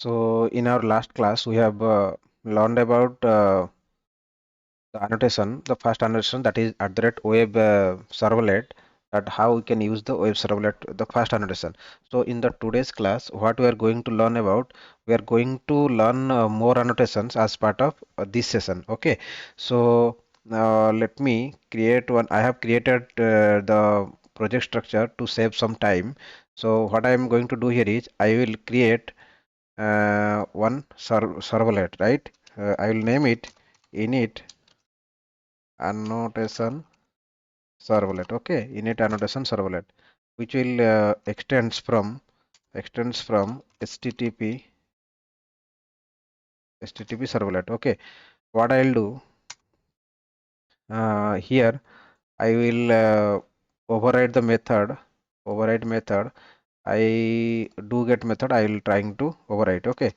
So in our last class, we have learned about the annotation, the first annotation, that is at the rate web servlet, that how we can use the web servlet, the first annotation. So in the today's class, what we are going to learn about, we are going to learn more annotations as part of this session. Okay, so let me create one. I have created the project structure to save some time. So what I am going to do here is I will create one servlet, right? I will name it init annotation servlet. Okay, init annotation servlet, which will extends from http servlet. Okay, what I'll do here, I will override the method. Override method. I do get method. I will trying to override. Okay,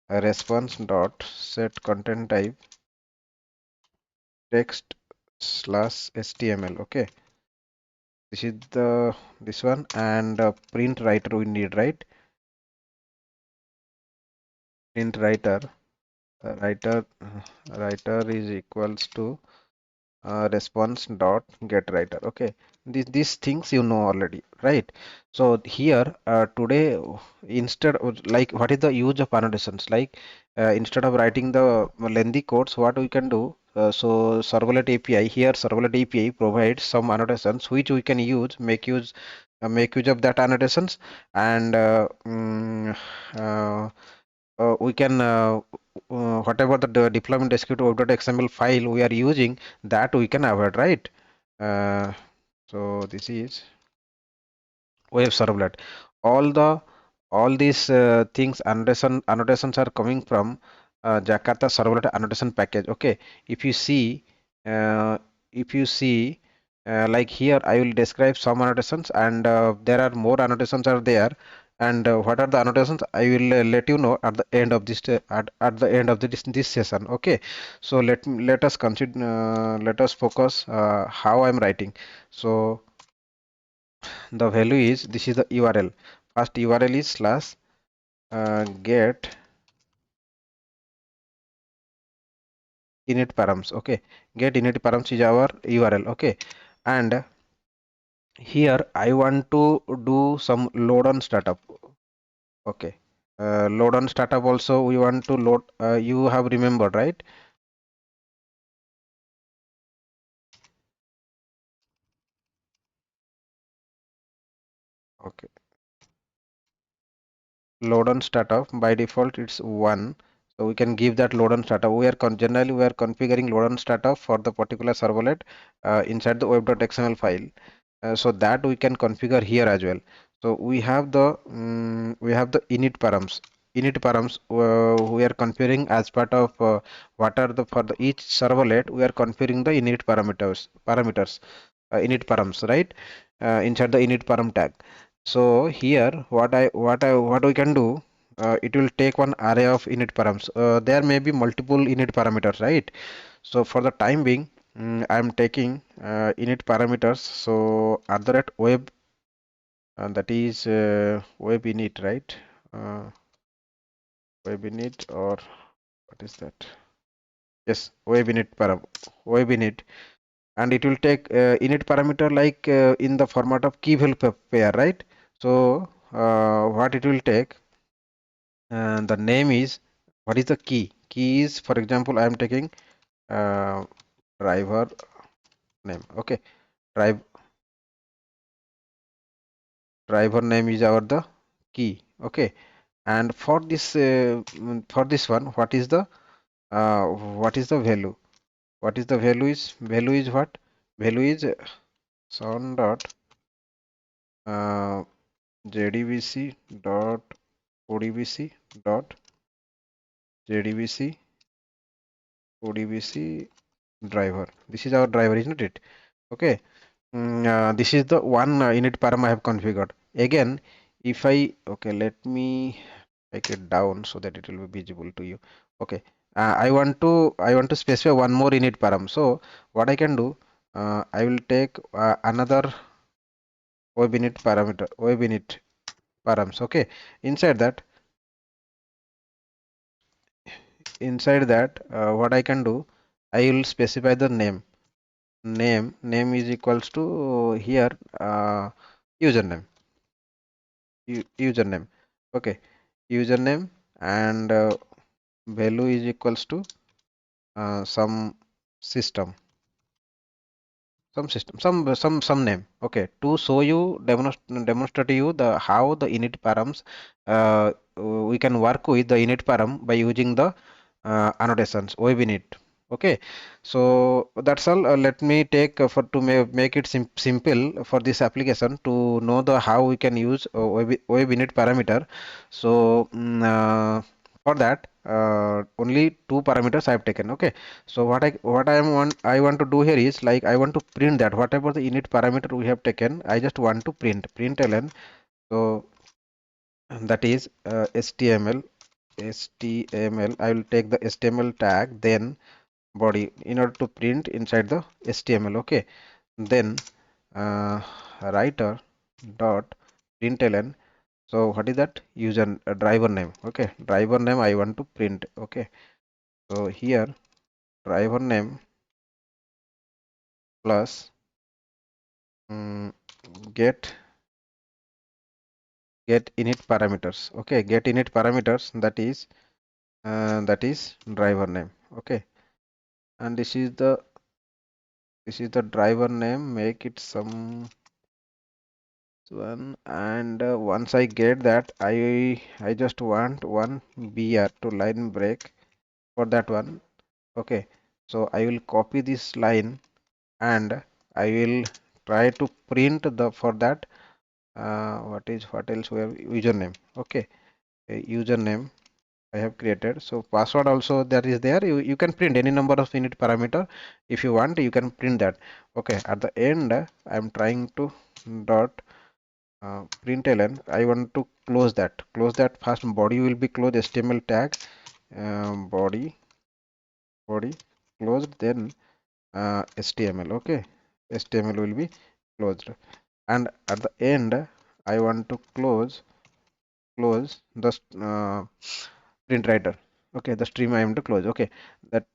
response dot set content type text slash html. Okay, this is this one, and print writer we need, right? Print writer, writer writer is equals to response dot get writer. Okay, these things you know already, right? So here today, instead of, like, what is the use of annotations, like instead of writing the lengthy codes, what we can do, so servlet API, here servlet API provides some annotations which we can use, make use of that annotations, and we can whatever the deployment execute web.xml file we are using, that we can avoid, right? So this is web servlet. All the all these things, annotations are coming from Jakarta servlet annotation package. Okay, if you see, uh, if you see like here, I will describe some annotations, and there are more annotations are there, and what are the annotations, I will let you know at the end of this at the end of this session. Okay, so let us consider, let us focus how I'm writing. So the value is, this is the URL. First URL is slash get init-params. Okay, get init-params is our URL. Okay, and here I want to do some load on startup. Okay, load on startup also we want to load. You have remembered, right? Okay, load on startup by default it's 1. So we can give that load on startup. We are generally we are configuring load on startup for the particular servlet inside the web.xml file. So that we can configure here as well. So we have the init-params. Init-params we are configuring as part of what are the, for the each servlet we are configuring the init parameters, init-params, right? Inside the init-param tag. So here what we can do, it will take one array of init params. There may be multiple init parameters, right? So for the time being, I'm taking init parameters. So at the rate web, that is web init, right? Uh, Web init, or what is that? Yes, web init, and it will take init parameter, like in the format of key value pair, right? So what it will take, and the name is, what is the key? Key is, for example, I am taking uh, driver name. Okay, drive driver name is our the key. Okay, and for this one, what is the value? What is the value is what? Value is sound dot uh, jdbc dot odbc dot jdbc odbc driver. This is our driver, isn't it? Okay. This is the one init param I have configured. Again, if I, okay, let me take it down so that it will be visible to you. Okay, I want to specify one more init param. So what I can do, I will take another web init params. Okay, inside that inside that, what I can do, I will specify the name. Name is equals to here username. Username. Okay, username, and value is equals to some system, some name. Okay, to show you, demonstrate to you the how the init params, we can work with the init param by using the annotations web init. Okay, so that's all. Let me take for to make it simple for this application to know the how we can use web init parameter. So for that, only two parameters I have taken. Okay, so I want to do here is, like, I want to print that whatever the init parameter we have taken, I just want to println. So that is html. I will take the html tag, then body, in order to print inside the html. Okay, then uh, writer dot println. So what is that? User driver name. Okay, driver name I want to print. Okay, so here driver name plus mm, get init parameters. Okay, get init parameters, that is driver name. Okay, and this is the driver name. Make it some one, and once I get that, I just want one br to line break for that one. Okay, so I will copy this line, and I will try to print the for that what else we have, username. Okay, a username I have created. So password also that is there. You can print any number of init parameter. If you want, you can print that. Okay, at the end, I am trying to dot println. I want to close that. Close that first. Body will be closed. HTML tag body closed. Then HTML. Okay, HTML will be closed. And at the end, I want to close the print writer. Okay, the stream I am to close. Okay,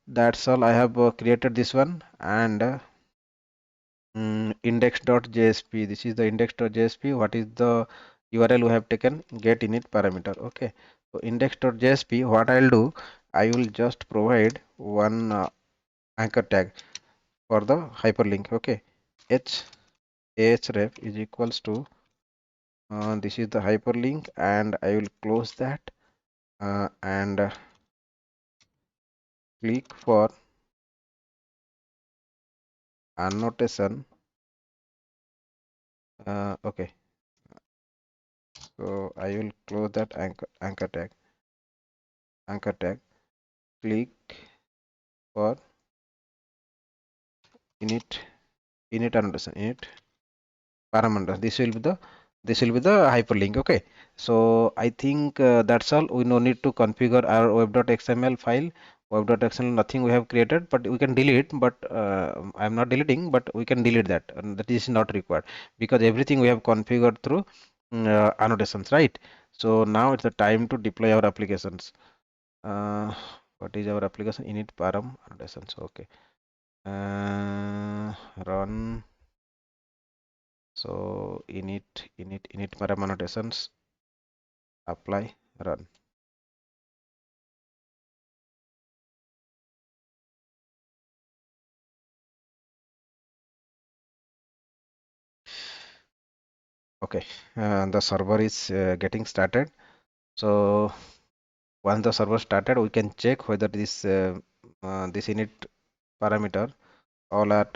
that's all. I have created this one, and index.jsp. This is the index.jsp. What is the URL we have taken? Get init parameter. Okay, so index.jsp. What I'll do, I will just provide one anchor tag for the hyperlink. Okay, href is equals to this is the hyperlink, and I will close that and click for annotation. Okay, so I will close that anchor tag. Click for init annotation, init parameter. This will be the hyperlink. Okay, so I think that's all. We no need to configure our web.xml file. Web.xml, nothing we have created, but we can delete. But I'm not deleting, but we can delete that. And that is not required because everything we have configured through annotations, right? So now it's the time to deploy our applications. Uh, what is our application? Init-parm annotations. Okay, run. So init-parm annotations, apply, run. Okay, the server is getting started. So once the server started, we can check whether this init parameter all are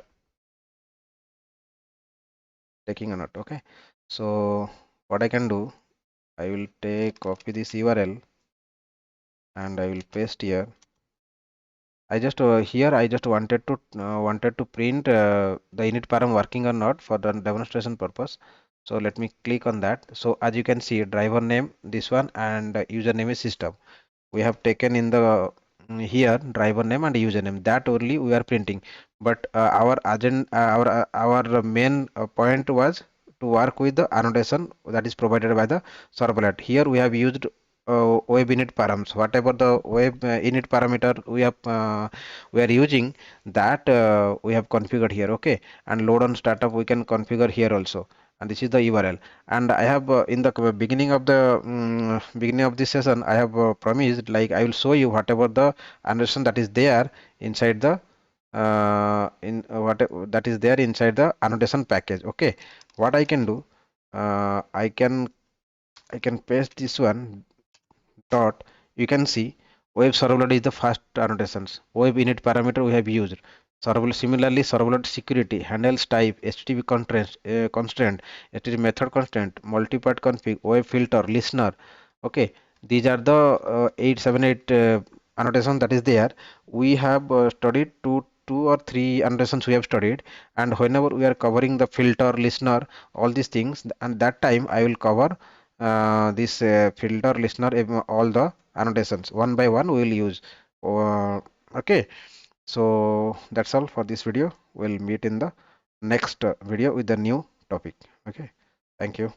taking or not. Okay, so what I can do, I will copy this URL, and I will paste here. I just here I just wanted to print the init param working or not for the demonstration purpose. So let me click on that. So as you can see, driver name this one, and username is system. We have taken in the here driver name and username, that only we are printing. But our agent our main point was to work with the annotation that is provided by the servlet. Here we have used web init params. Whatever the web init parameter we are using, that we have configured here. Okay, and load on startup we can configure here also. And this is the URL. And I have in the beginning of this session, I have promised, like, I will show you whatever the annotation that is there inside the in what that is there inside the annotation package. Okay, what I can do, I can paste this one dot. You can see web servlet is the first annotations. Web init parameter we have used. Servlet, similarly, servlet security handles type, HTTP constraint, HTTP method constraint, multi-part config, web filter, listener. Okay, these are the 878 annotation that is there. We have studied two or three annotations we have studied, and whenever we are covering the filter, listener, all these things, and that time I will cover this filter, listener, all the annotations one by one we will use. Okay, so that's all for this video. We'll meet in the next video with the new topic. Okay, thank you.